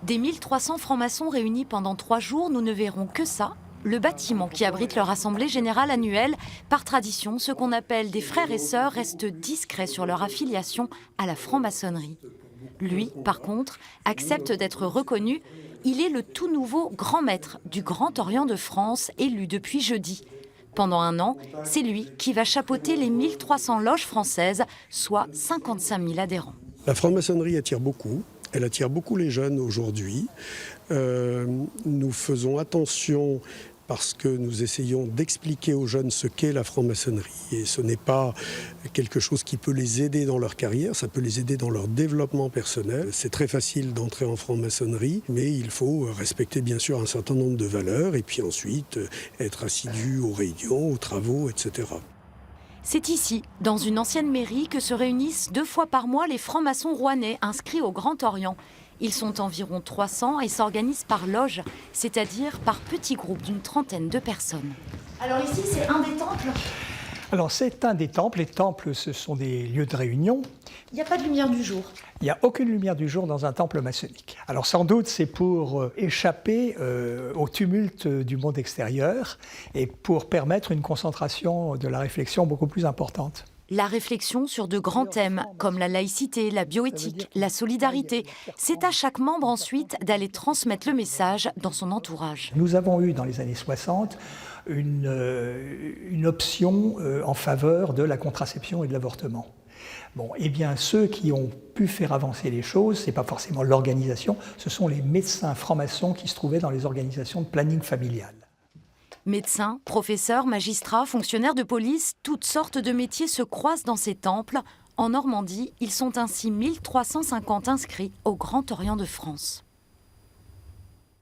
Des 1300 francs-maçons réunis pendant 3 jours, nous ne verrons que ça, le bâtiment qui abrite leur assemblée générale annuelle. Par tradition, ce qu'on appelle des frères et sœurs restent discrets sur leur affiliation à la franc-maçonnerie. Lui, par contre, accepte d'être reconnu. Il est le tout nouveau grand maître du Grand Orient de France, élu depuis jeudi. Pendant 1 an, c'est lui qui va chapeauter les 1300 loges françaises, soit 55 000 adhérents. La franc-maçonnerie attire beaucoup. Elle attire beaucoup les jeunes aujourd'hui. Nous faisons attention parce que nous essayons d'expliquer aux jeunes ce qu'est la franc-maçonnerie. Et ce n'est pas quelque chose qui peut les aider dans leur carrière, ça peut les aider dans leur développement personnel. C'est très facile d'entrer en franc-maçonnerie, mais il faut respecter bien sûr un certain nombre de valeurs et puis ensuite être assidu aux réunions, aux travaux, etc. C'est ici, dans une ancienne mairie, que se réunissent 2 fois par mois les francs-maçons rouennais inscrits au Grand Orient. Ils sont environ 300 et s'organisent par loge, c'est-à-dire par petits groupes d'une 30aine de personnes. Alors ici, c'est un des temples. Alors c'est un des temples. Les temples, ce sont des lieux de réunion. Il n'y a pas de lumière du jour. Il n'y a aucune lumière du jour dans un temple maçonnique. Alors sans doute c'est pour échapper au tumulte du monde extérieur et pour permettre une concentration de la réflexion beaucoup plus importante. La réflexion sur de grands thèmes comme la laïcité, la bioéthique, la solidarité, c'est à chaque membre ensuite d'aller transmettre le message dans son entourage. Nous avons eu dans les années 60 une option en faveur de la contraception et de l'avortement. Bon, eh bien, ceux qui ont pu faire avancer les choses, ce n'est pas forcément l'organisation, ce sont les médecins francs-maçons qui se trouvaient dans les organisations de planning familial. Médecins, professeurs, magistrats, fonctionnaires de police, toutes sortes de métiers se croisent dans ces temples. En Normandie, ils sont ainsi 1350 inscrits au Grand Orient de France.